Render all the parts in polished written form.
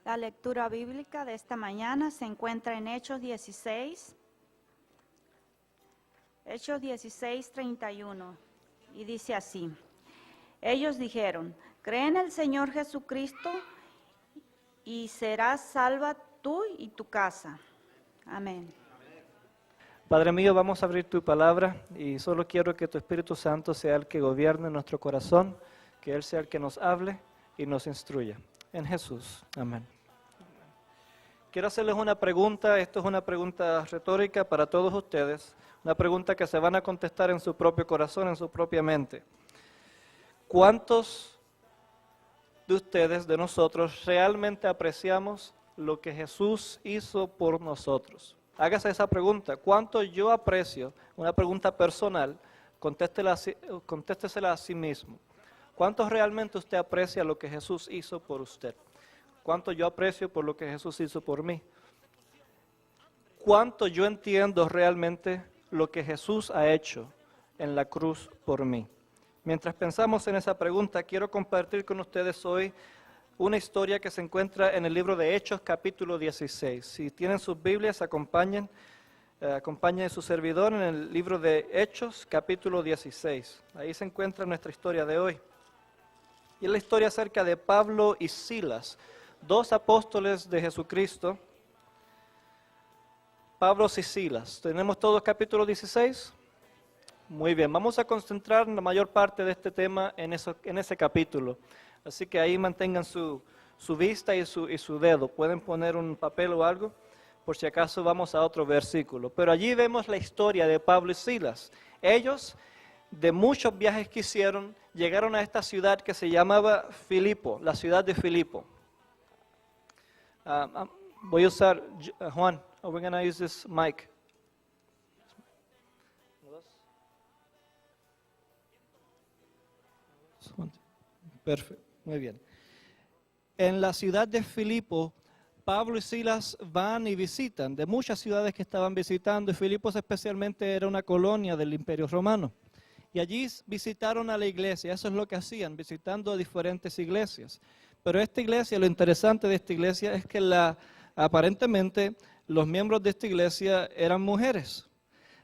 La lectura bíblica de esta mañana se encuentra en Hechos 16, 31, y dice así: ellos dijeron, cree en el Señor Jesucristo y serás salva tú y tu casa. Amén. Padre mío, vamos a abrir tu palabra y solo quiero que tu Espíritu Santo sea el que gobierne nuestro corazón, que Él sea el que nos hable y nos instruya. En Jesús. Amén. Quiero hacerles una pregunta, esto es una pregunta retórica para todos ustedes, una pregunta que se van a contestar en su propio corazón, en su propia mente. ¿Cuántos de ustedes, de nosotros, realmente apreciamos lo que Jesús hizo por nosotros? Hágase esa pregunta. ¿Cuánto yo aprecio? Una pregunta personal, contéstesela a sí mismo. ¿Cuánto realmente usted aprecia lo que Jesús hizo por usted? ¿Cuánto yo aprecio por lo que Jesús hizo por mí? ¿Cuánto yo entiendo realmente lo que Jesús ha hecho en la cruz por mí? Mientras pensamos en esa pregunta, quiero compartir con ustedes hoy una historia que se encuentra en el libro de Hechos, capítulo 16. Si tienen sus Biblias, acompañen a su servidor en el libro de Hechos, capítulo 16. Ahí se encuentra nuestra historia de hoy. Y es la historia acerca de Pablo y Silas, dos apóstoles de Jesucristo, Pablo y Silas. ¿Tenemos todos capítulo 16? Muy bien, vamos a concentrar la mayor parte de este tema en ese capítulo. Así que ahí mantengan su vista y su dedo. Pueden poner un papel o algo, por si acaso vamos a otro versículo. Pero allí vemos la historia de Pablo y Silas. Ellos, de muchos viajes que hicieron, llegaron a esta ciudad que se llamaba Filipo, la ciudad de Filipo. Voy a usar, Juan, we're going to use this mic. Perfecto, muy bien. En la ciudad de Filipo, Pablo y Silas van y visitan, de muchas ciudades que estaban visitando, y Filipos especialmente era una colonia del Imperio Romano. Y allí visitaron a la iglesia, eso es lo que hacían, visitando diferentes iglesias. Pero esta iglesia, lo interesante de esta iglesia es que aparentemente los miembros de esta iglesia eran mujeres.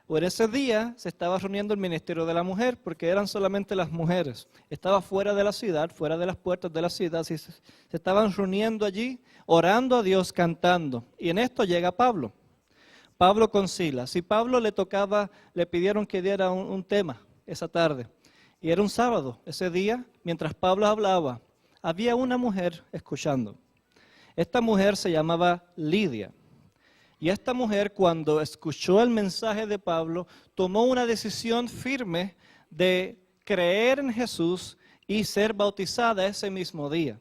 O en ese día se estaba reuniendo el ministerio de la mujer, porque eran solamente las mujeres. Estaba fuera de la ciudad, fuera de las puertas de la ciudad, y se estaban reuniendo allí, orando a Dios, cantando. Y en esto llega Pablo con Silas. Y Pablo le pidieron que diera un tema esa tarde. Y era un sábado, ese día, mientras Pablo hablaba, había una mujer escuchando. Esta mujer se llamaba Lidia. Y esta mujer, cuando escuchó el mensaje de Pablo, tomó una decisión firme de creer en Jesús y ser bautizada ese mismo día.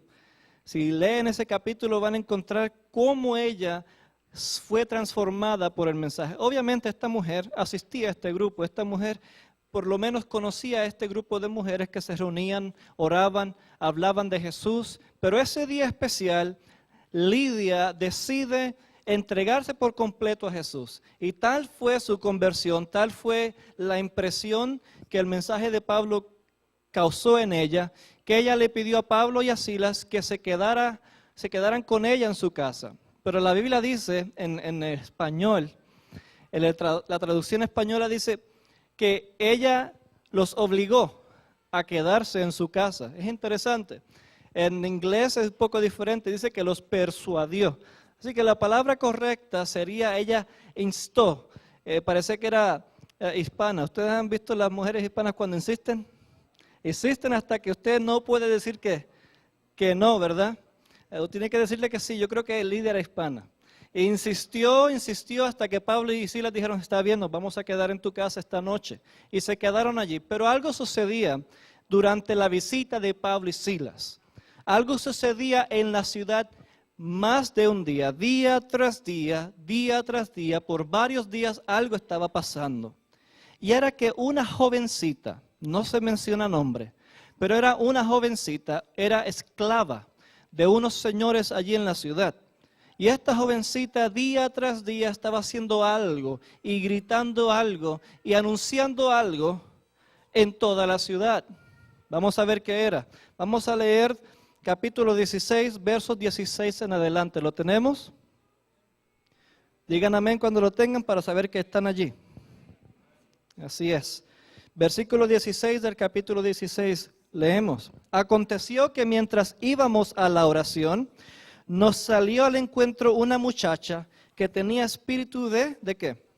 Si leen ese capítulo van a encontrar cómo ella fue transformada por el mensaje. Obviamente esta mujer asistía a este grupo, esta mujer por lo menos conocía a este grupo de mujeres que se reunían, oraban, hablaban de Jesús, pero ese día especial, Lidia decide entregarse por completo a Jesús. Y tal fue su conversión, tal fue la impresión que el mensaje de Pablo causó en ella, que ella le pidió a Pablo y a Silas que se quedaran con ella en su casa. Pero la Biblia dice en español, la traducción española dice que ella los obligó a quedarse en su casa. Es interesante. En inglés es un poco diferente, dice que los persuadió. Así que la palabra correcta sería ella instó. Parece que era hispana. ¿Ustedes han visto las mujeres hispanas cuando insisten? Insisten hasta que usted no puede decir que no, ¿verdad? Tiene que decirle que sí. Yo creo que Lidia era hispana. E insistió hasta que Pablo y Silas dijeron, está bien, nos vamos a quedar en tu casa esta noche. Y se quedaron allí. Pero algo sucedía durante la visita de Pablo y Silas. Algo sucedía en la ciudad más de un día tras día, por varios días algo estaba pasando. Y era que una jovencita, no se menciona nombre, pero era una jovencita, era esclava de unos señores allí en la ciudad. Y esta jovencita día tras día estaba haciendo algo y gritando algo y anunciando algo en toda la ciudad. Vamos a ver qué era. Vamos a leer capítulo 16, versos 16 en adelante. ¿Lo tenemos? Digan amén cuando lo tengan para saber que están allí. Así es. Versículo 16 del capítulo 16, leemos. Aconteció que mientras íbamos a la oración, nos salió al encuentro una muchacha que tenía espíritu ¿de qué?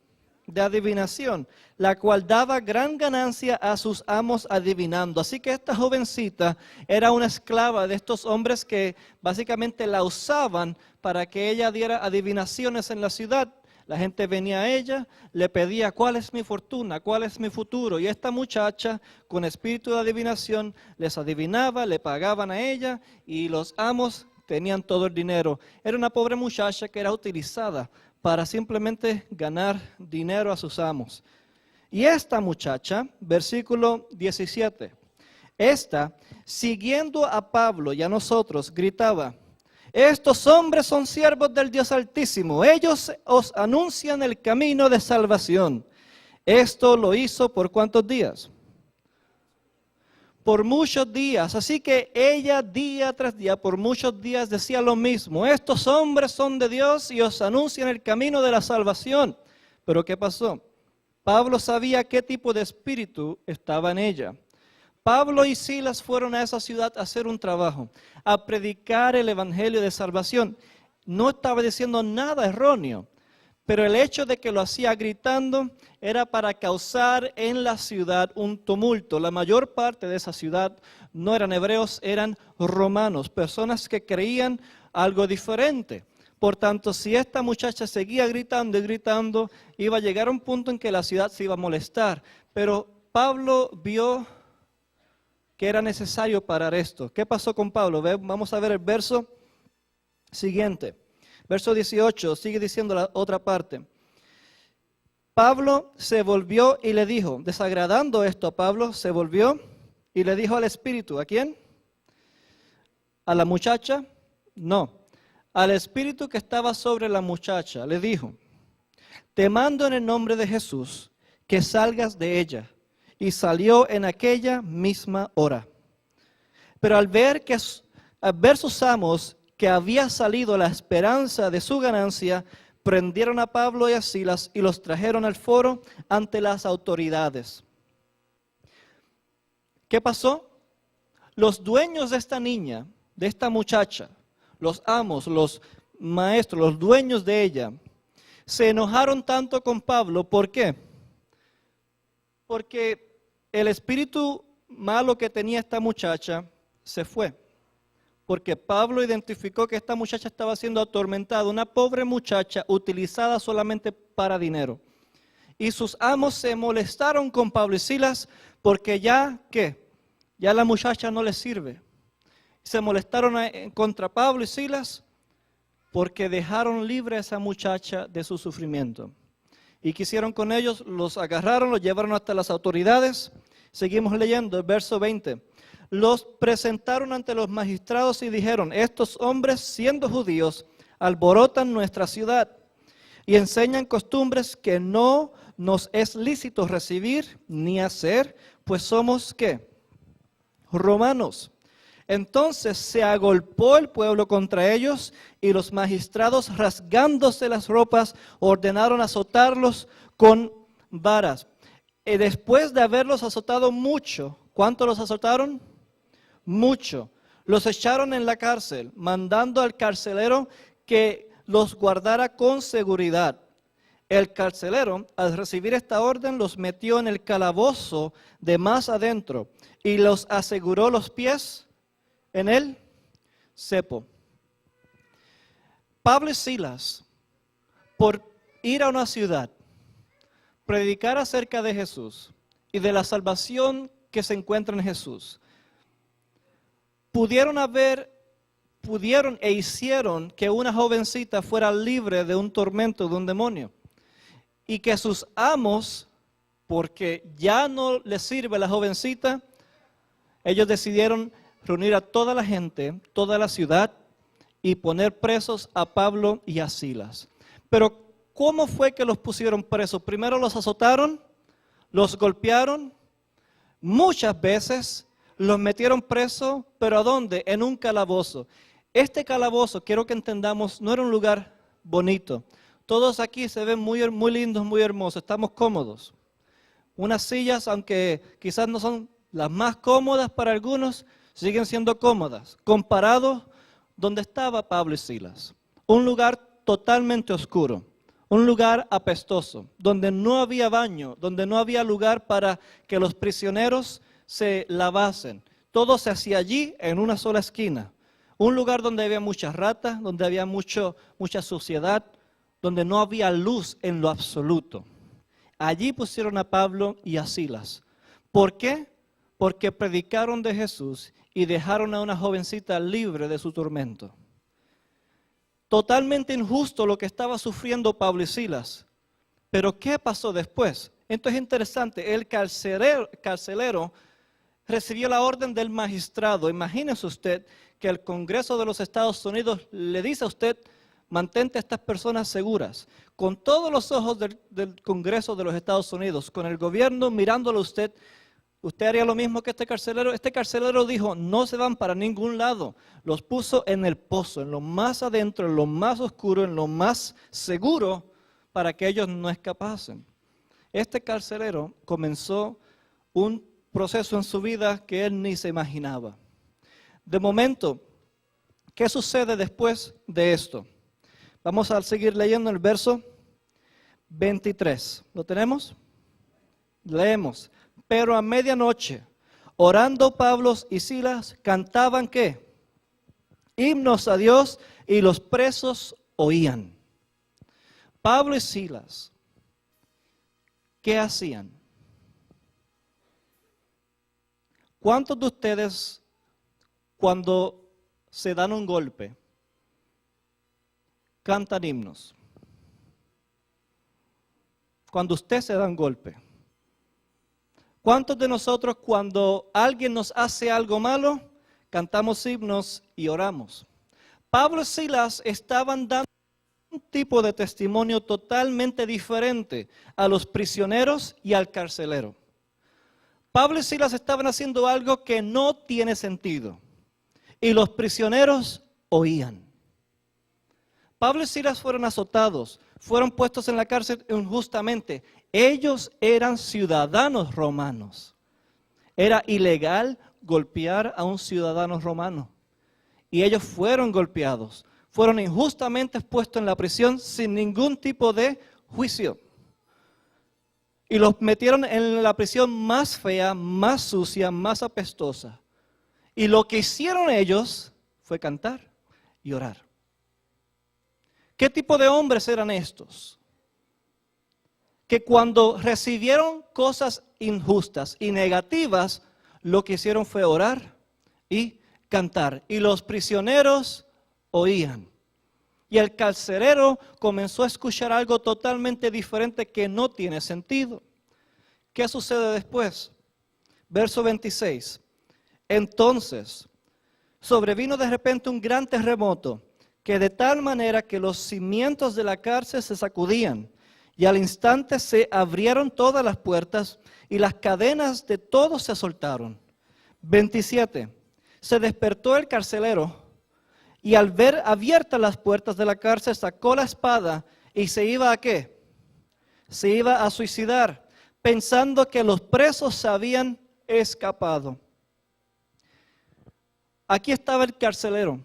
De adivinación, la cual daba gran ganancia a sus amos adivinando. Así que esta jovencita era una esclava de estos hombres que básicamente la usaban para que ella diera adivinaciones en la ciudad. La gente venía a ella, le pedía, ¿cuál es mi fortuna? ¿Cuál es mi futuro? Y esta muchacha, con espíritu de adivinación, les adivinaba, le pagaban a ella y los amos tenían todo el dinero. Era una pobre muchacha que era utilizada para simplemente ganar dinero a sus amos. Y esta muchacha, versículo 17, esta, siguiendo a Pablo y a nosotros, gritaba, estos hombres son siervos del Dios Altísimo, ellos os anuncian el camino de salvación. Esto lo hizo ¿por cuántos días? Por muchos días, así que ella día tras día, por muchos días decía lo mismo, estos hombres son de Dios y os anuncian el camino de la salvación. Pero ¿qué pasó? Pablo sabía qué tipo de espíritu estaba en ella. Pablo y Silas fueron a esa ciudad a hacer un trabajo, a predicar el evangelio de salvación. No estaba diciendo nada erróneo, pero el hecho de que lo hacía gritando era para causar en la ciudad un tumulto. La mayor parte de esa ciudad no eran hebreos, eran romanos, personas que creían algo diferente. Por tanto, si esta muchacha seguía gritando y gritando, iba a llegar a un punto en que la ciudad se iba a molestar. Pero Pablo vio que era necesario parar esto. ¿Qué pasó con Pablo? Vamos a ver el verso siguiente. Verso 18, sigue diciendo la otra parte. Pablo se volvió y le dijo, desagradando esto a Pablo, se volvió y le dijo al espíritu, ¿a quién? ¿A la muchacha? No, al espíritu que estaba sobre la muchacha, le dijo, te mando en el nombre de Jesús que salgas de ella. Y salió en aquella misma hora. Pero al ver sus amos que había salido la esperanza de su ganancia, prendieron a Pablo y a Silas y los trajeron al foro ante las autoridades. ¿Qué pasó? Los dueños de esta niña, de esta muchacha, los amos, los maestros, los dueños de ella, se enojaron tanto con Pablo. ¿Por qué? Porque el espíritu malo que tenía esta muchacha se fue. Porque Pablo identificó que esta muchacha estaba siendo atormentada, una pobre muchacha utilizada solamente para dinero. Y sus amos se molestaron con Pablo y Silas porque ya la muchacha no les sirve. Se molestaron contra Pablo y Silas porque dejaron libre a esa muchacha de su sufrimiento. ¿Y qué hicieron con ellos? Los agarraron, los llevaron hasta las autoridades. Seguimos leyendo el verso 20. Los presentaron ante los magistrados y dijeron, estos hombres, siendo judíos, alborotan nuestra ciudad y enseñan costumbres que no nos es lícito recibir ni hacer, pues somos, ¿qué? Romanos. Entonces se agolpó el pueblo contra ellos y los magistrados, rasgándose las ropas, ordenaron azotarlos con varas. Y después de haberlos azotado mucho, ¿cuánto los azotaron? Mucho. Los echaron en la cárcel, mandando al carcelero que los guardara con seguridad. El carcelero, al recibir esta orden, los metió en el calabozo de más adentro y los aseguró los pies en el cepo. Pablo y Silas, por ir a una ciudad, predicar acerca de Jesús y de la salvación que se encuentra en Jesús, pudieron e hicieron que una jovencita fuera libre de un tormento, de un demonio, y que sus amos, porque ya no les sirve la jovencita, ellos decidieron reunir a toda la gente, toda la ciudad, y poner presos a Pablo y a Silas. Pero ¿cómo fue que los pusieron presos? Primero los azotaron, los golpearon, muchas veces Los metieron presos, ¿pero a dónde? En un calabozo. Este calabozo, quiero que entendamos, no era un lugar bonito. Todos aquí se ven muy lindos, muy hermosos, estamos cómodos. Unas sillas, aunque quizás no son las más cómodas para algunos, siguen siendo cómodas, comparado donde estaba Pablo y Silas. Un lugar totalmente oscuro, un lugar apestoso, donde no había baño, donde no había lugar para que los prisioneros se lavasen. Todo se hacía allí en una sola esquina. Un lugar donde había muchas ratas, donde había mucha suciedad, donde no había luz en lo absoluto. Allí pusieron a Pablo y a Silas. ¿Por qué? Porque predicaron de Jesús y dejaron a una jovencita libre de su tormento. Totalmente injusto lo que estaba sufriendo Pablo y Silas. Pero ¿qué pasó después? Esto es interesante. El carcelero recibió la orden del magistrado. Imagínese usted que el Congreso de los Estados Unidos le dice a usted: mantente a estas personas seguras. Con todos los ojos del Congreso de los Estados Unidos, con el gobierno mirándolo a usted, ¿usted haría lo mismo que este carcelero? Este carcelero dijo: no se van para ningún lado. Los puso en el pozo, en lo más adentro, en lo más oscuro, en lo más seguro, para que ellos no escapasen. Este carcelero comenzó un proceso en su vida que él ni se imaginaba. De momento, ¿qué sucede después de esto? Vamos a seguir leyendo el verso 23. ¿Lo tenemos? Leemos. Pero a medianoche, orando Pablo y Silas, cantaban ¿qué? Himnos a Dios, y los presos oían. Pablo y Silas, ¿qué hacían? ¿Cuántos de ustedes, cuando se dan un golpe, cantan himnos? Cuando usted se da un golpe. ¿Cuántos de nosotros, cuando alguien nos hace algo malo, cantamos himnos y oramos? Pablo y Silas estaban dando un tipo de testimonio totalmente diferente a los prisioneros y al carcelero. Pablo y Silas estaban haciendo algo que no tiene sentido, y los prisioneros oían. Pablo y Silas fueron azotados, fueron puestos en la cárcel injustamente. Ellos eran ciudadanos romanos. Era ilegal golpear a un ciudadano romano. Y ellos fueron golpeados, fueron injustamente puestos en la prisión sin ningún tipo de juicio. Y los metieron en la prisión más fea, más sucia, más apestosa. Y lo que hicieron ellos fue cantar y orar. ¿Qué tipo de hombres eran estos? Que cuando recibieron cosas injustas y negativas, lo que hicieron fue orar y cantar. Y los prisioneros oían. Y el carcelero comenzó a escuchar algo totalmente diferente que no tiene sentido. ¿Qué sucede después? Verso 26. Entonces, sobrevino de repente un gran terremoto, que de tal manera que los cimientos de la cárcel se sacudían, y al instante se abrieron todas las puertas, y las cadenas de todos se soltaron. 27. Se despertó el carcelero, y al ver abiertas las puertas de la cárcel, sacó la espada y se iba ¿a qué? Se iba a suicidar, pensando que los presos se habían escapado. Aquí estaba el carcelero.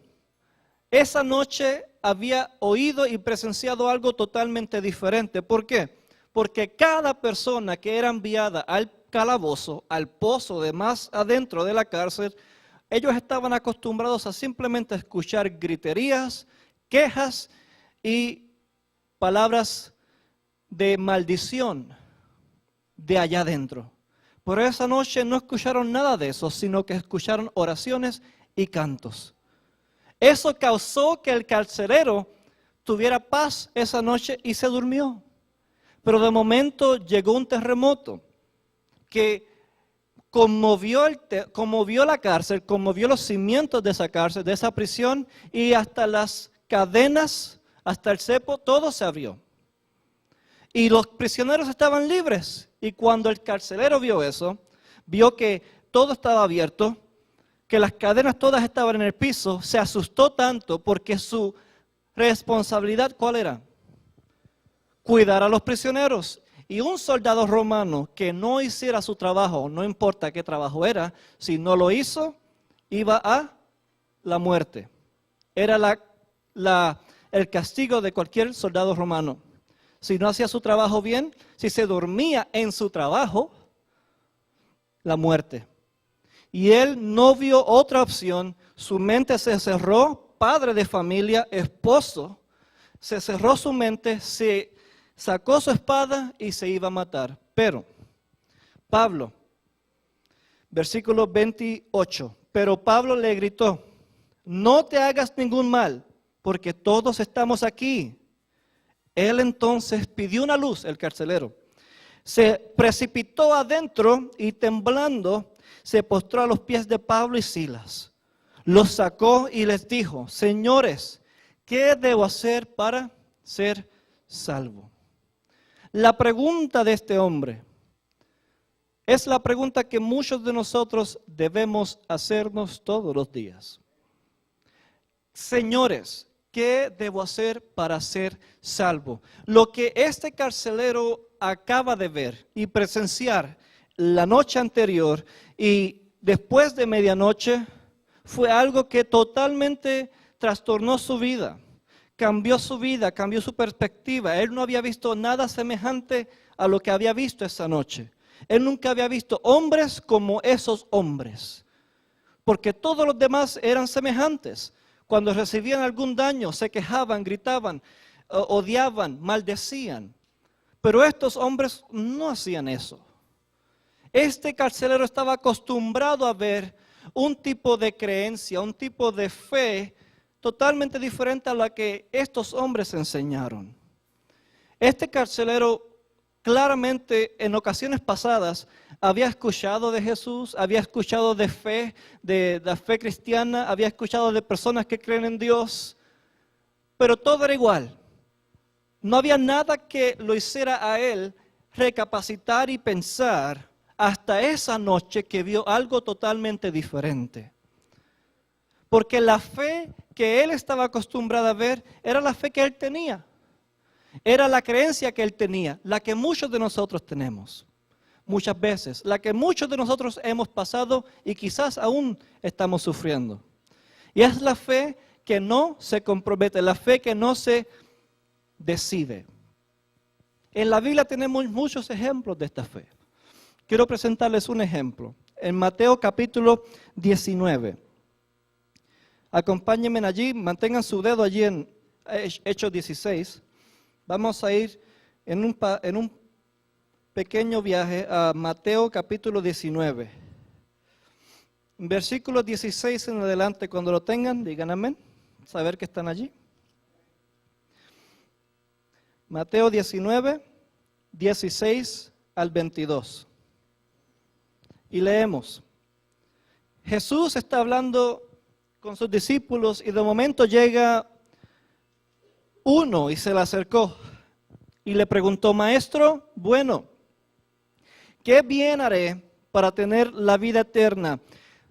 Esa noche había oído y presenciado algo totalmente diferente. ¿Por qué? Porque cada persona que era enviada al calabozo, al pozo de más adentro de la cárcel, ellos estaban acostumbrados a simplemente escuchar griterías, quejas y palabras de maldición de allá adentro. Pero esa noche no escucharon nada de eso, sino que escucharon oraciones y cantos. Eso causó que el carcelero tuviera paz esa noche y se durmió. Pero de momento llegó un terremoto que conmovió la cárcel, conmovió los cimientos de esa cárcel, de esa prisión, y hasta las cadenas, hasta el cepo, todo se abrió. Y los prisioneros estaban libres. Y cuando el carcelero vio eso, vio que todo estaba abierto, que las cadenas todas estaban en el piso, se asustó tanto porque su responsabilidad, ¿cuál era? Cuidar a los prisioneros. Y un soldado romano que no hiciera su trabajo, no importa qué trabajo era, si no lo hizo, iba a la muerte. Era el castigo de cualquier soldado romano. Si no hacía su trabajo bien, si se dormía en su trabajo, la muerte. Y él no vio otra opción, su mente se cerró, padre de familia, esposo, se cerró su mente, se sacó su espada y se iba a matar. Pero Pablo, versículo 28, pero Pablo le gritó, no te hagas ningún mal, porque todos estamos aquí. Él entonces pidió una luz, el carcelero. Se precipitó adentro y temblando se postró a los pies de Pablo y Silas. Los sacó y les dijo, señores, ¿qué debo hacer para ser salvo? La pregunta de este hombre es la pregunta que muchos de nosotros debemos hacernos todos los días. Señores, ¿qué debo hacer para ser salvo? Lo que este carcelero acaba de ver y presenciar la noche anterior y después de medianoche fue algo que totalmente trastornó su vida. Cambió su vida, cambió su perspectiva. Él no había visto nada semejante a lo que había visto esa noche. Él nunca había visto hombres como esos hombres, porque todos los demás eran semejantes. Cuando recibían algún daño, se quejaban, gritaban, odiaban, maldecían. Pero estos hombres no hacían eso. Este carcelero estaba acostumbrado a ver un tipo de creencia, un tipo de fe totalmente diferente a la que estos hombres enseñaron. Este carcelero claramente en ocasiones pasadas había escuchado de Jesús, había escuchado de fe, de la fe cristiana, había escuchado de personas que creen en Dios, pero todo era igual. No había nada que lo hiciera a él recapacitar y pensar hasta esa noche que vio algo totalmente diferente. Porque la fe que él estaba acostumbrado a ver era la fe que él tenía. Era la creencia que él tenía, la que muchos de nosotros tenemos. Muchas veces, la que muchos de nosotros hemos pasado y quizás aún estamos sufriendo. Y es la fe que no se compromete, la fe que no se decide. En la Biblia tenemos muchos ejemplos de esta fe. Quiero presentarles un ejemplo. En Mateo capítulo 19. Acompáñenme allí, mantengan su dedo allí en Hechos 16. Vamos a ir en un pequeño viaje a Mateo capítulo 19. Versículos 16 en adelante, cuando lo tengan, digan amén. Saber que están allí. Mateo 19, 16 al 22. Y leemos. Jesús está hablando con sus discípulos y de momento llega uno y se le acercó y le preguntó, maestro, bueno, ¿qué bien haré para tener la vida eterna?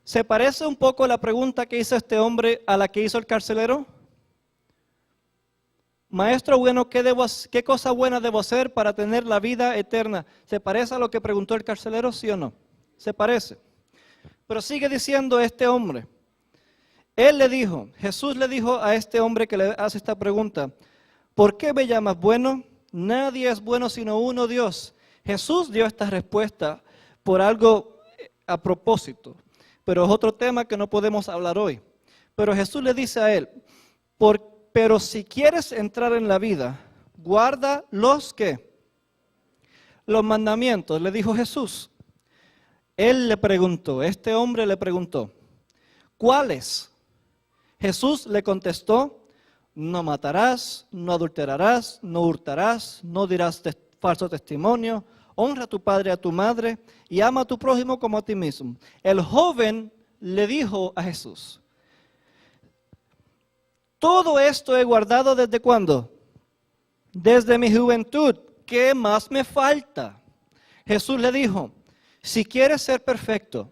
¿Se parece un poco la pregunta que hizo este hombre a la que hizo el carcelero? Maestro, bueno, ¿qué cosa buena debo hacer para tener la vida eterna? ¿Se parece a lo que preguntó el carcelero, sí o no? Se parece. Pero sigue diciendo este hombre. Jesús le dijo a este hombre que le hace esta pregunta, ¿por qué me llamas bueno? Nadie es bueno sino uno, Dios. Jesús dio esta respuesta por algo a propósito, pero es otro tema que no podemos hablar hoy. Pero Jesús le dice a él, pero si quieres entrar en la vida, guarda los mandamientos, le dijo Jesús. Este hombre le preguntó, ¿cuáles? Jesús le contestó, no matarás, no adulterarás, no hurtarás, no dirás falso testimonio, honra a tu padre y a tu madre y ama a tu prójimo como a ti mismo. El joven le dijo a Jesús, todo esto he guardado ¿desde cuándo? Desde mi juventud. ¿Qué más me falta? Jesús le dijo, si quieres ser perfecto,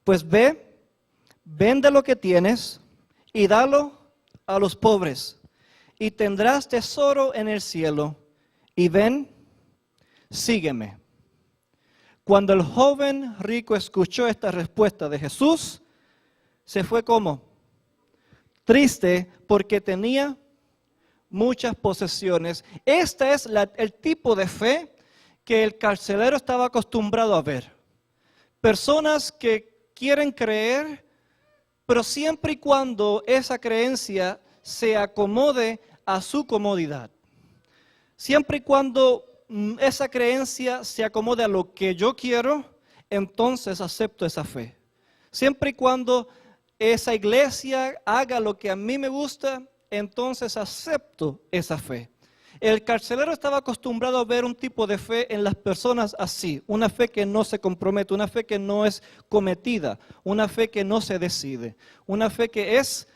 pues ve, vende lo que tienes y dalo a los pobres, y tendrás tesoro en el cielo, y ven, sígueme. Cuando el joven rico escuchó esta respuesta de Jesús, se fue como triste porque tenía muchas posesiones. Este es el tipo de fe que el carcelero estaba acostumbrado a ver. Personas que quieren creer, pero siempre y cuando esa creencia se acomode a su comodidad. Siempre y cuando esa creencia se acomode a lo que yo quiero, entonces acepto esa fe. Siempre y cuando esa iglesia haga lo que a mí me gusta, entonces acepto esa fe. El carcelero estaba acostumbrado a ver un tipo de fe en las personas así, una fe que no se compromete, una fe que no es cometida, una fe que no se decide, una fe que es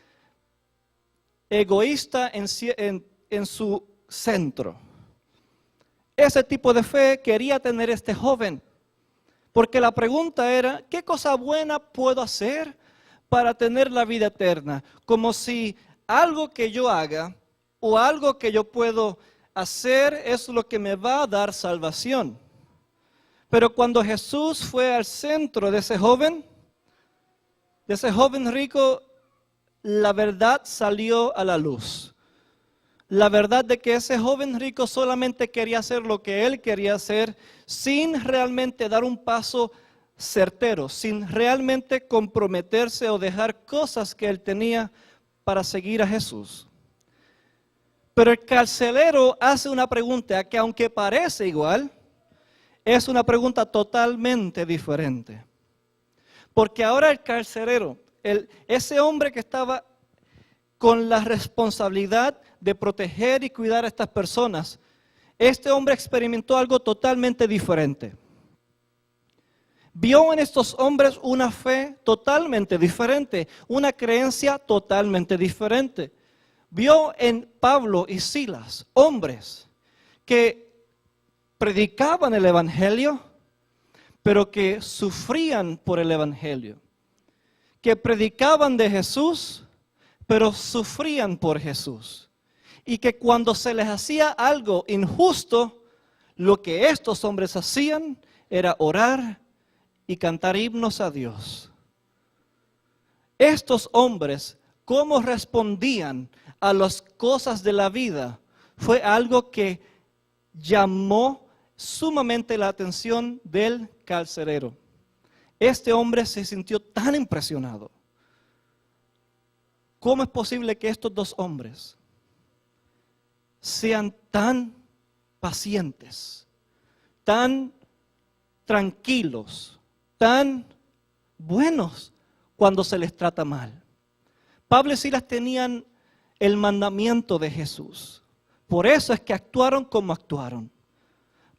egoísta en su centro. Ese tipo de fe quería tener este joven, porque la pregunta era, ¿qué cosa buena puedo hacer para tener la vida eterna? Como si algo que yo haga o algo que yo puedo hacer es lo que me va a dar salvación. Pero cuando Jesús fue al centro de ese joven rico, la verdad salió a la luz. La verdad de que ese joven rico solamente quería hacer lo que él quería hacer sin realmente dar un paso certero, sin realmente comprometerse o dejar cosas que él tenía para seguir a Jesús. Pero el carcelero hace una pregunta que, aunque parece igual, es una pregunta totalmente diferente. Porque ahora el carcelero, ese hombre que estaba con la responsabilidad de proteger y cuidar a estas personas, este hombre experimentó algo totalmente diferente. Vio en estos hombres una fe totalmente diferente, una creencia totalmente diferente. Vio en Pablo y Silas hombres que predicaban el evangelio, pero que sufrían por el evangelio. Que predicaban de Jesús, pero sufrían por Jesús. Y que cuando se les hacía algo injusto, lo que estos hombres hacían era orar y cantar himnos a Dios. Estos hombres, cómo respondían a las cosas de la vida, fue algo que llamó sumamente la atención del carcelero. Este hombre se sintió tan impresionado. ¿Cómo es posible que estos dos hombres sean tan pacientes, tan tranquilos, tan buenos cuando se les trata mal? Pablo y Silas tenían el mandamiento de Jesús. Por eso es que actuaron como actuaron.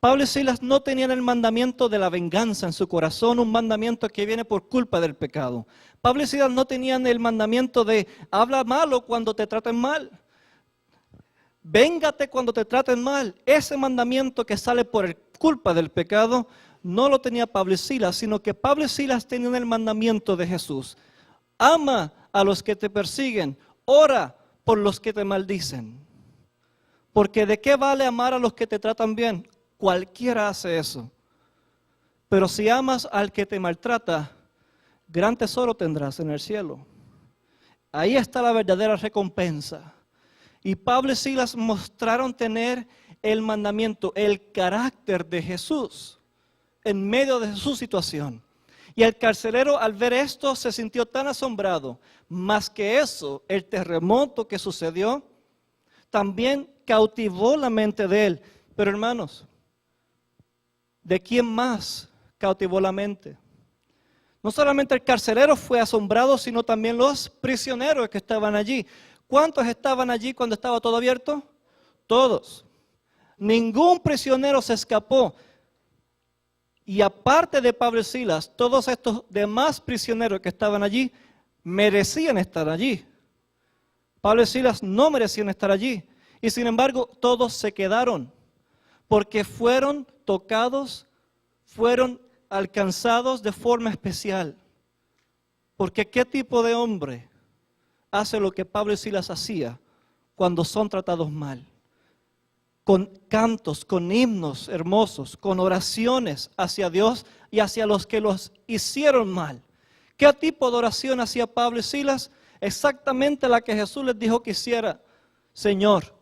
Pablo y Silas no tenían el mandamiento de la venganza en su corazón, un mandamiento que viene por culpa del pecado. Pablo y Silas no tenían el mandamiento de habla malo cuando te traten mal. Véngate cuando te traten mal. Ese mandamiento que sale por culpa del pecado no lo tenía Pablo y Silas, sino que Pablo y Silas tenían el mandamiento de Jesús. Ama a los que te persiguen, ora por los que te maldicen. Porque ¿de qué vale amar a los que te tratan bien? Cualquiera hace eso. Pero si amas al que te maltrata, gran tesoro tendrás en el cielo. Ahí está la verdadera recompensa. Y Pablo y Silas mostraron tener el mandamiento, el carácter de Jesús en medio de su situación. Y el carcelero, al ver esto, se sintió tan asombrado. Más que eso, el terremoto que sucedió también cautivó la mente de él. Pero hermanos, ¿de quién más cautivó la mente? No solamente el carcelero fue asombrado, sino también los prisioneros que estaban allí. ¿Cuántos estaban allí cuando estaba todo abierto? Todos. Ningún prisionero se escapó. Y aparte de Pablo y Silas, todos estos demás prisioneros que estaban allí merecían estar allí. Pablo y Silas no merecían estar allí. Y sin embargo, todos se quedaron porque fueron tocados, fueron alcanzados de forma especial. Porque ¿qué tipo de hombre hace lo que Pablo y Silas hacían cuando son tratados mal? Con cantos, con himnos hermosos, con oraciones hacia Dios y hacia los que los hicieron mal. ¿Qué tipo de oración hacía Pablo y Silas? Exactamente la que Jesús les dijo que hiciera. Señor,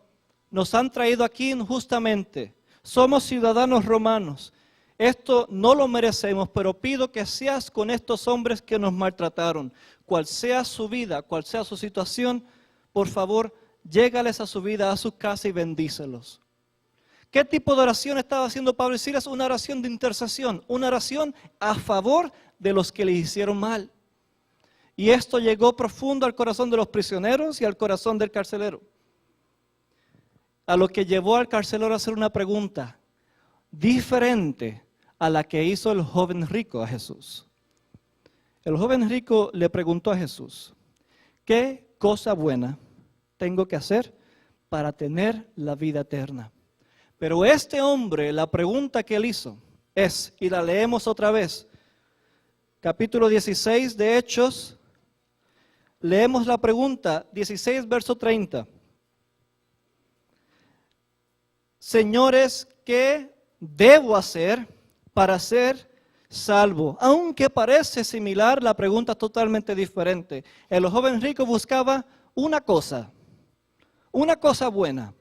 nos han traído aquí injustamente, somos ciudadanos romanos, esto no lo merecemos, pero pido que seas con estos hombres que nos maltrataron. Cual sea su vida, cual sea su situación, por favor, llégales a su vida, a su casa y bendícelos. ¿Qué tipo de oración estaba haciendo Pablo y Silas? Una oración de intercesión, una oración a favor de los que le hicieron mal. Y esto llegó profundo al corazón de los prisioneros y al corazón del carcelero. A lo que llevó al carcelero a hacer una pregunta diferente a la que hizo el joven rico a Jesús. El joven rico le preguntó a Jesús, ¿qué cosa buena tengo que hacer para tener la vida eterna? Pero este hombre, la pregunta que él hizo es, y la leemos otra vez, capítulo 16 de Hechos, leemos la pregunta, 16 verso 30. Señores, ¿qué debo hacer para ser salvo? Aunque parece similar, la pregunta es totalmente diferente. El joven rico buscaba una cosa buena.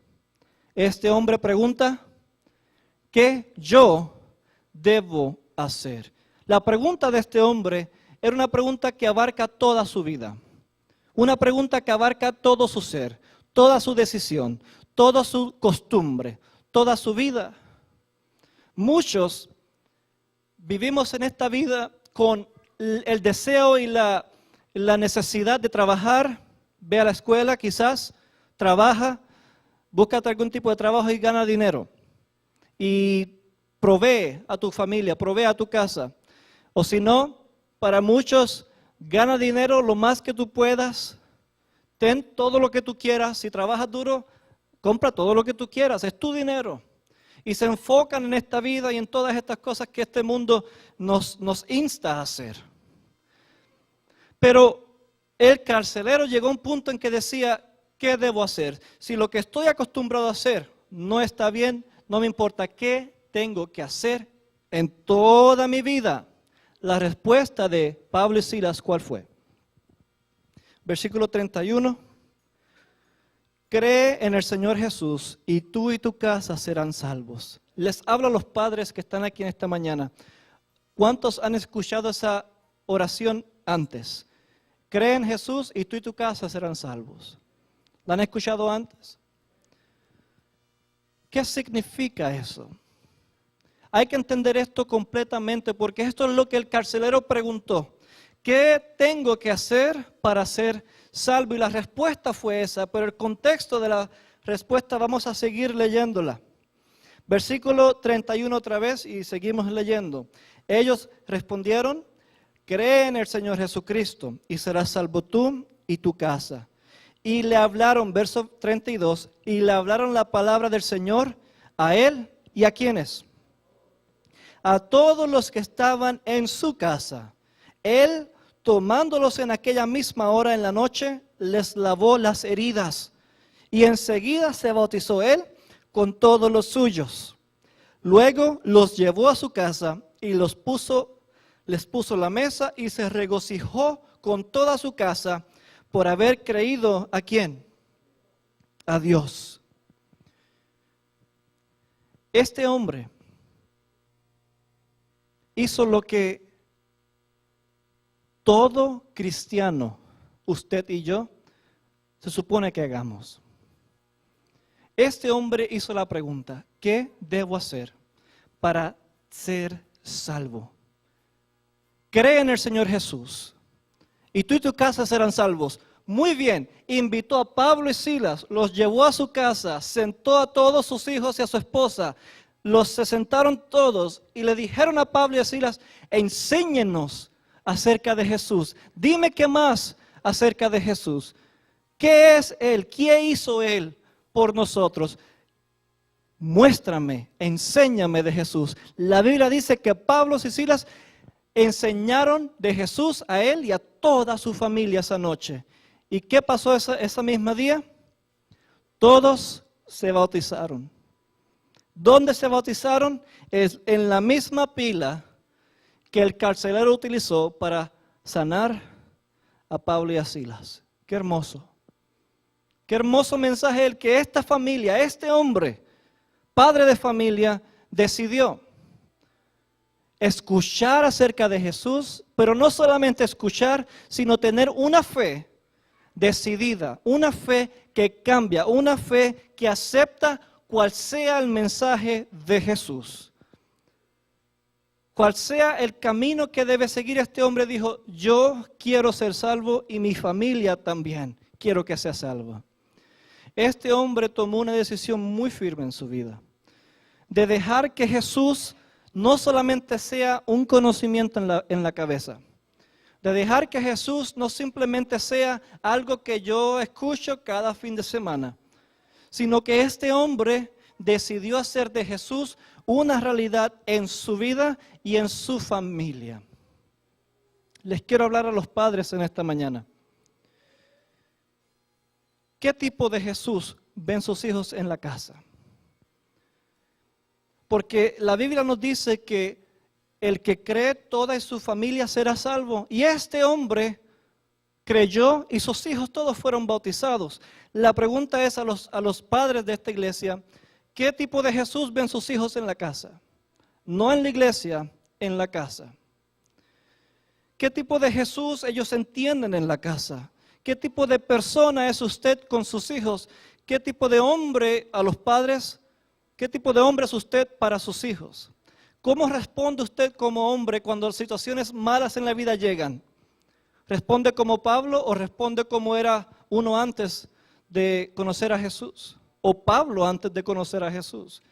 Este hombre pregunta, ¿qué yo debo hacer? La pregunta de este hombre era una pregunta que abarca toda su vida. Una pregunta que abarca todo su ser, toda su decisión, toda su costumbre, toda su vida. Muchos vivimos en esta vida con el deseo y la necesidad de trabajar. Ve a la escuela quizás, trabaja, búscate algún tipo de trabajo y gana dinero. Y provee a tu familia, provee a tu casa. O si no, para muchos, gana dinero lo más que tú puedas. Ten todo lo que tú quieras. Si trabajas duro, compra todo lo que tú quieras. Es tu dinero. Y se enfocan en esta vida y en todas estas cosas que este mundo nos insta a hacer. Pero el carcelero llegó a un punto en que decía, ¿qué debo hacer? Si lo que estoy acostumbrado a hacer no está bien, no me importa. ¿Qué tengo que hacer en toda mi vida? La respuesta de Pablo y Silas, ¿cuál fue? Versículo 31. Cree en el Señor Jesús y tú y tu casa serán salvos. Les hablo a los padres que están aquí en esta mañana. ¿Cuántos han escuchado esa oración antes? Cree en Jesús y tú y tu casa serán salvos. ¿La han escuchado antes? ¿Qué significa eso? Hay que entender esto completamente porque esto es lo que el carcelero preguntó. ¿Qué tengo que hacer para ser salvo? Y la respuesta fue esa, pero el contexto de la respuesta vamos a seguir leyéndola. Versículo 31 otra vez y seguimos leyendo. Ellos respondieron, cree en el Señor Jesucristo y serás salvo tú y tu casa. Y le hablaron, verso 32, y le hablaron la palabra del Señor a él y a quienes. A todos los que estaban en su casa. Él, tomándolos en aquella misma hora en la noche, les lavó las heridas. Y enseguida se bautizó él con todos los suyos. Luego los llevó a su casa y les puso la mesa y se regocijó con toda su casa por haber creído ¿a quién? A Dios. Este hombre hizo lo que todo cristiano, usted y yo, se supone que hagamos. Este hombre hizo la pregunta, ¿qué debo hacer para ser salvo? Cree en el Señor Jesús y tú y tu casa serán salvos. Muy bien, invitó a Pablo y Silas, los llevó a su casa, sentó a todos sus hijos y a su esposa, se sentaron todos y le dijeron a Pablo y a Silas, enséñenos acerca de Jesús. Dime qué más acerca de Jesús. ¿Qué es Él? ¿Qué hizo Él por nosotros? Muéstrame, enséñame de Jesús. La Biblia dice que Pablo y Silas enseñaron de Jesús a él y a toda su familia esa noche. ¿Y qué pasó ese mismo día? Todos se bautizaron. ¿Dónde se bautizaron? Es en la misma pila que el carcelero utilizó para sanar a Pablo y a Silas. Qué hermoso. Qué hermoso mensaje el que esta familia, este hombre, padre de familia, decidió escuchar acerca de Jesús, pero no solamente escuchar, sino tener una fe decidida, una fe que cambia, una fe que acepta cual sea el mensaje de Jesús. Cual sea el camino que debe seguir este hombre, dijo, yo quiero ser salvo y mi familia también quiero que sea salva. Este hombre tomó una decisión muy firme en su vida, de dejar que Jesús no solamente sea un conocimiento en la cabeza, de dejar que Jesús no simplemente sea algo que yo escucho cada fin de semana, sino que este hombre decidió hacer de Jesús una realidad en su vida y en su familia. Les quiero hablar a los padres en esta mañana. ¿Qué tipo de Jesús ven sus hijos en la casa? Porque la Biblia nos dice que el que cree, toda su familia será salvo. Y este hombre creyó y sus hijos todos fueron bautizados. La pregunta es a los padres de esta iglesia, ¿qué tipo de Jesús ven sus hijos en la casa? No en la iglesia, en la casa. ¿Qué tipo de Jesús ellos entienden en la casa? ¿Qué tipo de persona es usted con sus hijos? ¿Qué tipo de hombre a los padres? ¿Qué tipo de hombre es usted para sus hijos? ¿Cómo responde usted como hombre cuando situaciones malas en la vida llegan? ¿Responde como Pablo o responde como era uno antes de conocer a Jesús? ¿O Pablo antes de conocer a Jesús?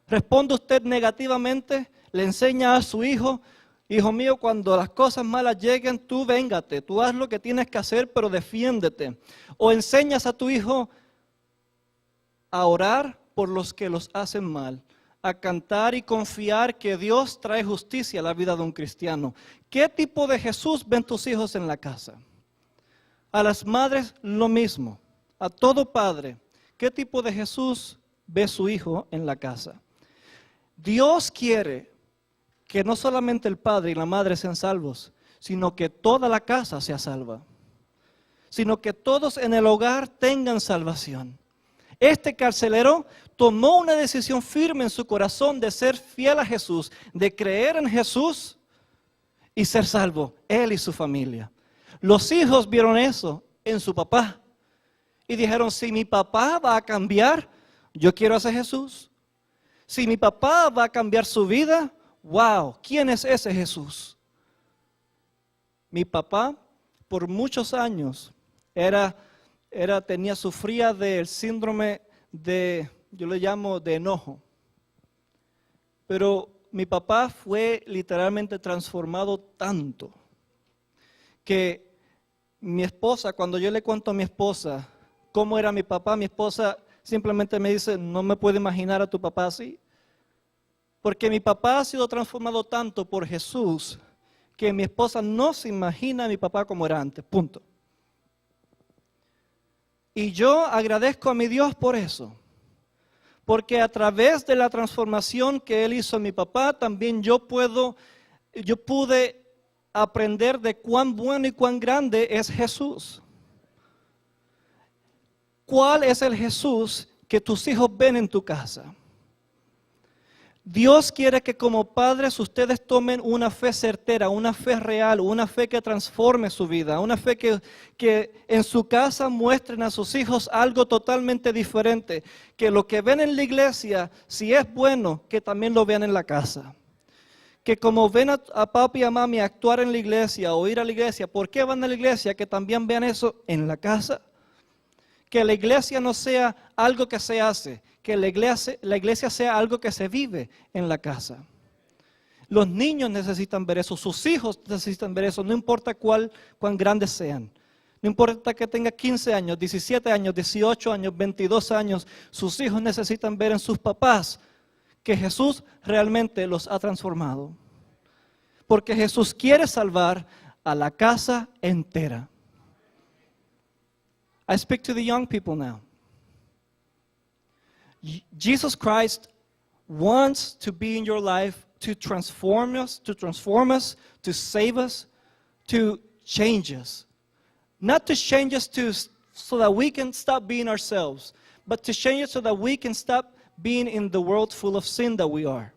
¿Responde usted negativamente? ¿Le enseña a su hijo? Hijo mío, cuando las cosas malas lleguen, tú véngate, tú haz lo que tienes que hacer, pero defiéndete. ¿O enseñas a tu hijo a orar por los que los hacen mal, a cantar y confiar que Dios trae justicia a la vida de un cristiano? ¿Qué tipo de Jesús ven tus hijos en la casa? A las madres lo mismo, a todo padre. ¿Qué tipo de Jesús ve su hijo en la casa? Dios quiere que no solamente el padre y la madre sean salvos, sino que toda la casa sea salva, sino que todos en el hogar tengan salvación. Este carcelero tomó una decisión firme en su corazón de ser fiel a Jesús, de creer en Jesús y ser salvo, él y su familia. Los hijos vieron eso en su papá y dijeron, si mi papá va a cambiar, yo quiero hacer Jesús. Si mi papá va a cambiar su vida, wow, ¿quién es ese Jesús? Mi papá por muchos años sufría del síndrome de, yo le llamo de enojo. Pero mi papá fue literalmente transformado tanto que mi esposa, cuando yo le cuento a mi esposa cómo era mi papá, mi esposa simplemente me dice, no me puedo imaginar a tu papá así. Porque mi papá ha sido transformado tanto por Jesús que mi esposa no se imagina a mi papá como era antes, punto. Y yo agradezco a mi Dios por eso. Porque a través de la transformación que Él hizo en mi papá, también yo pude aprender de cuán bueno y cuán grande es Jesús. ¿Cuál es el Jesús que tus hijos ven en tu casa? Dios quiere que como padres ustedes tomen una fe certera, una fe real, una fe que transforme su vida, una fe que en su casa muestren a sus hijos algo totalmente diferente, que lo que ven en la iglesia, si es bueno, que también lo vean en la casa. Que como ven a papi y a mami actuar en la iglesia o ir a la iglesia, ¿por qué van a la iglesia? Que también vean eso en la casa. Que la iglesia no sea algo que se hace, que la iglesia sea algo que se vive en la casa. Los niños necesitan ver eso, sus hijos necesitan ver eso, no importa cuán grandes sean. No importa que tenga 15 años, 17 años, 18 años, 22 años, sus hijos necesitan ver en sus papás que Jesús realmente los ha transformado. porque Jesús quiere salvar a la casa entera. I speak to the young people now. Jesus Christ wants to be in your life to transform us, to save us, to change us. Not to change us so that we can stop being ourselves, but to change us so that we can stop being in the world full of sin that we are.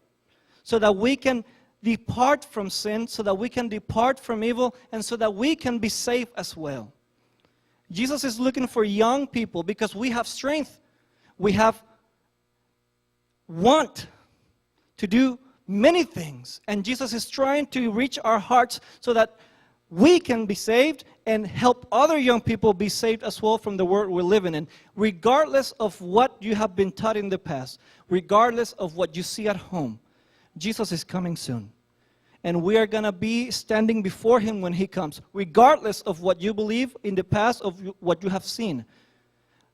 So that we can depart from sin, so that we can depart from evil, and so that we can be safe as well. Jesus is looking for young people because we have strength. We have want to do many things. And Jesus is trying to reach our hearts so that we can be saved and help other young people be saved as well from the world we're living in. Regardless of what you have been taught in the past, regardless of what you see at home, Jesus is coming soon. And we are going to be standing before Him when He comes, regardless of what you believe in the past, of what you have seen.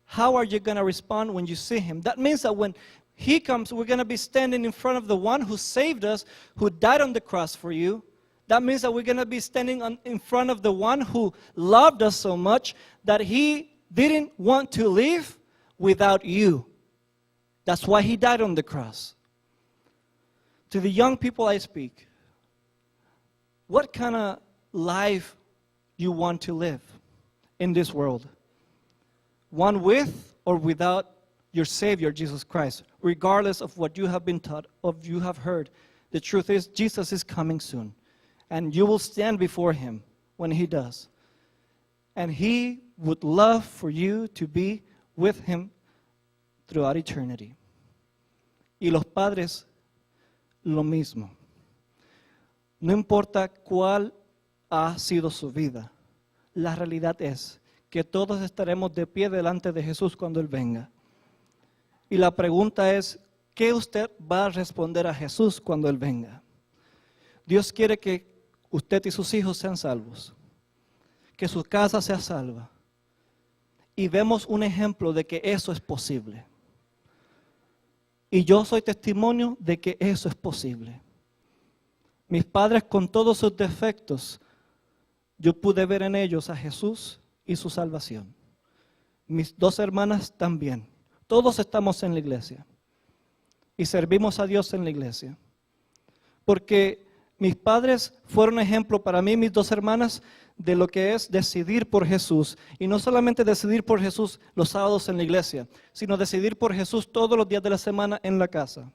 How are you going to respond when you see Him? That means that when He comes, we're going to be standing in front of the one who saved us, who died on the cross for you. That means that we're going to be standing in front of the one who loved us so much that He didn't want to live without you. That's why He died on the cross. To the young people I speak, what kind of life you want to live in this world? One with or without your Savior, Jesus Christ, regardless of what you have been taught, of you have heard. The truth is, Jesus is coming soon. And you will stand before Him when He does. And He would love for you to be with Him throughout eternity. Y los padres, lo mismo. No importa cuál ha sido su vida, la realidad es que todos estaremos de pie delante de Jesús cuando Él venga. Y la pregunta es, ¿qué usted va a responder a Jesús cuando Él venga? Dios quiere que usted y sus hijos sean salvos, que su casa sea salva. Y vemos un ejemplo de que eso es posible. Y yo soy testimonio de que eso es posible. Mis padres, con todos sus defectos, yo pude ver en ellos a Jesús y su salvación. Mis dos hermanas también. Todos estamos en la iglesia y servimos a Dios en la iglesia. Porque mis padres fueron ejemplo para mí, mis dos hermanas, de lo que es decidir por Jesús. Y no solamente decidir por Jesús los sábados en la iglesia, sino decidir por Jesús todos los días de la semana en la casa.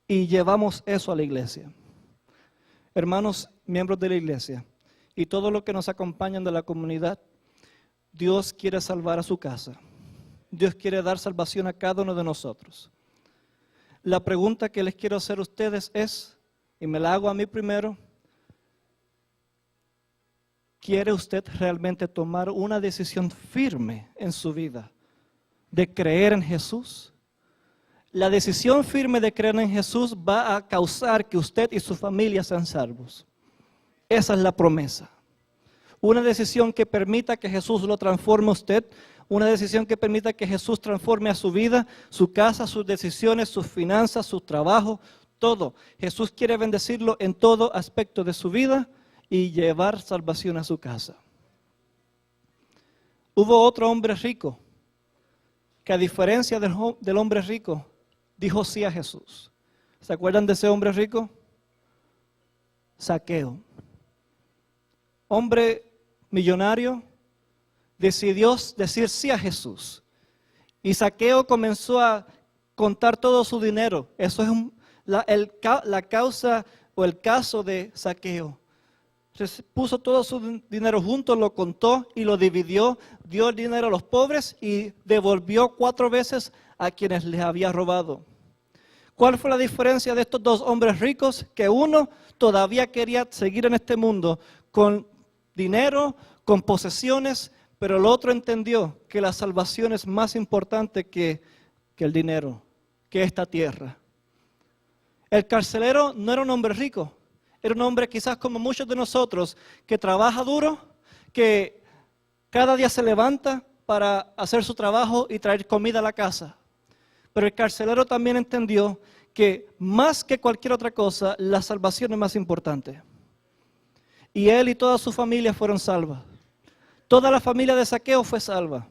Y llevamos eso a la iglesia. Hermanos, miembros de la iglesia, y todos los que nos acompañan de la comunidad, Dios quiere salvar a su casa. Dios quiere dar salvación a cada uno de nosotros. La pregunta que les quiero hacer a ustedes es, y me la hago a mí primero, ¿quiere usted realmente tomar una decisión firme en su vida de creer en Jesús? La decisión firme de creer en Jesús va a causar que usted y su familia sean salvos. Esa es la promesa. Una decisión que permita que Jesús lo transforme a usted. Una decisión que permita que Jesús transforme a su vida, su casa, sus decisiones, sus finanzas, su trabajo, todo. Jesús quiere bendecirlo en todo aspecto de su vida y llevar salvación a su casa. Hubo otro hombre rico que, a diferencia del hombre rico, dijo sí a Jesús. ¿Se acuerdan de ese hombre rico? Zaqueo. Hombre millonario, decidió decir sí a Jesús. Y Zaqueo comenzó a contar todo su dinero. Eso es la causa o el caso de Zaqueo. Puso todo su dinero junto, lo contó y lo dividió, dio el dinero a los pobres y devolvió 4 veces a quienes les había robado. ¿Cuál fue la diferencia de estos dos hombres ricos? Que uno todavía quería seguir en este mundo con dinero, con posesiones, pero el otro entendió que la salvación es más importante que el dinero, que esta tierra. El carcelero no era un hombre rico, era un hombre quizás como muchos de nosotros, que trabaja duro, que cada día se levanta para hacer su trabajo y traer comida a la casa. Pero el carcelero también entendió que más que cualquier otra cosa, la salvación es más importante. Y él y toda su familia fueron salvas. Toda la familia de Zaqueo fue salva,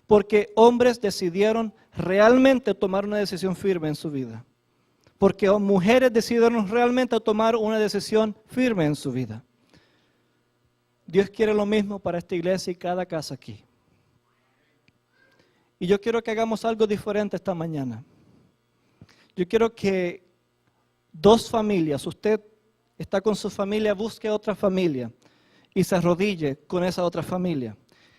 porque hombres decidieron realmente tomar una decisión firme en su vida. Porque mujeres decidieron realmente tomar una decisión firme en su vida. Dios quiere lo mismo para esta iglesia y cada casa aquí. Y yo quiero que hagamos algo diferente esta mañana. Yo quiero que dos familias, usted está con su familia, busque otra familia y se arrodille con esa otra familia.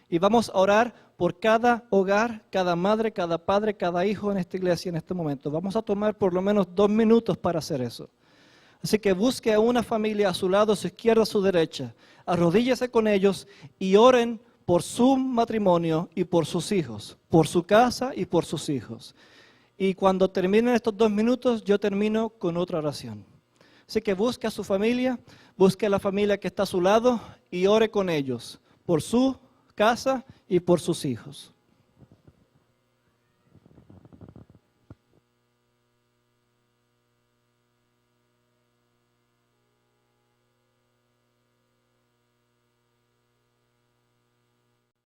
Y vamos a orar por cada hogar, cada madre, cada padre, cada hijo en esta iglesia en este momento. Vamos a tomar por lo menos 2 minutos para hacer eso. Así que busque a una familia a su lado, a su izquierda, a su derecha. Arrodíllese con ellos y oren por su matrimonio y por sus hijos, por su casa y por sus hijos. Y cuando terminen estos 2 minutos, yo termino con otra oración. Así que busque a su familia, busque a la familia que está a su lado y ore con ellos por su casa y por sus hijos.